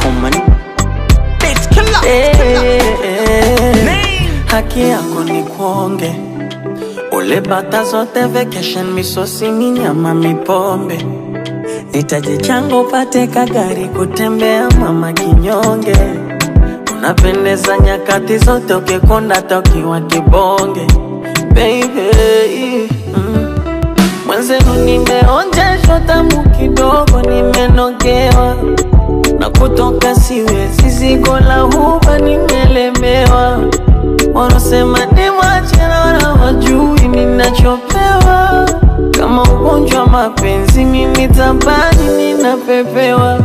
Omani Bitch killer, haki yako ni kuonge. Ule bata zote vacation, misosi minyama mipombe. Nitaji chango pate kagari kutembea mama kinyonge. Unapendeza nyakati zote ukikonda tokiwa kibonge. Baby, mwenzenu nimeonjeshwa tamu kidogo nimenogewa. Na kutoka siwezi zigo la huba nimelemewa. Wanasema ni mwachena na wajui ninachopewa. Kama ugonjwa mapenzi mimi tabani ninapepewa.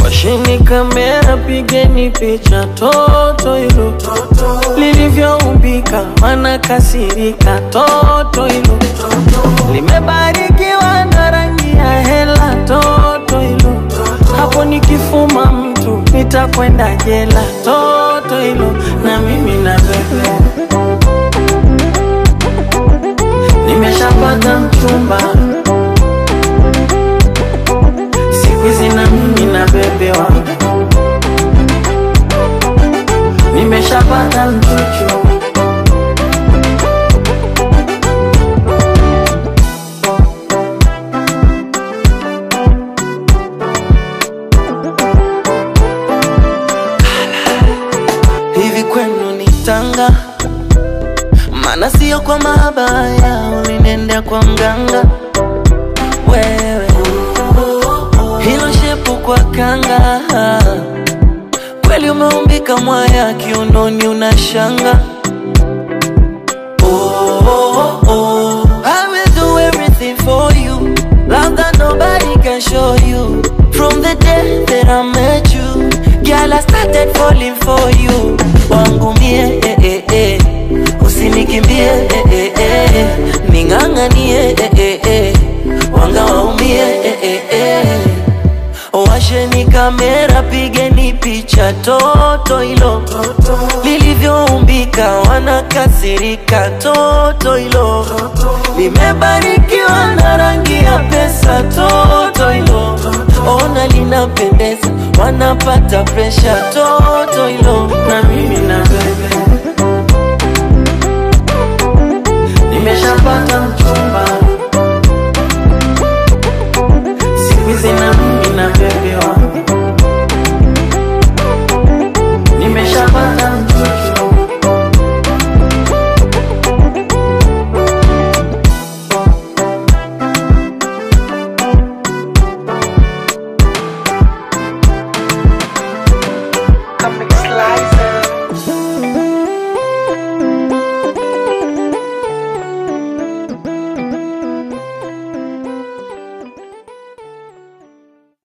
Washini kamera pigeni picha toto ilo lilivyoumbika wanakasirika toto ilo limebarikiwa na rangi ya hela toto ilo hapo nikifuma mtu nitakwenda jela toto ilo na mimi na bebe nimeshapata mchumba siku hizi na mimi na bebe wangu nimeshapata mchuchu. Hivi kwenu ni Tanga, mana sio kwa mabaya ulinendea kwa mganga. Wewe hilo shepu kwa kanga, kweli umeumbika mwaya kiunoni unashanga. I will do everything for you, love that nobody can show you. From the day that I met you, girl, I started falling for you. Wangu mie, usinikimbie, ninganganie, wanga waumie, washeni kamera pigeni picha toto ilo lilivyoumbika wanakasirika toto ilo limebarikiwa na rangi ya pesa toto ilo ona linapendeza wanapata presha toto ilo na mimi na bebe nimeshapata mchumba siku hizi na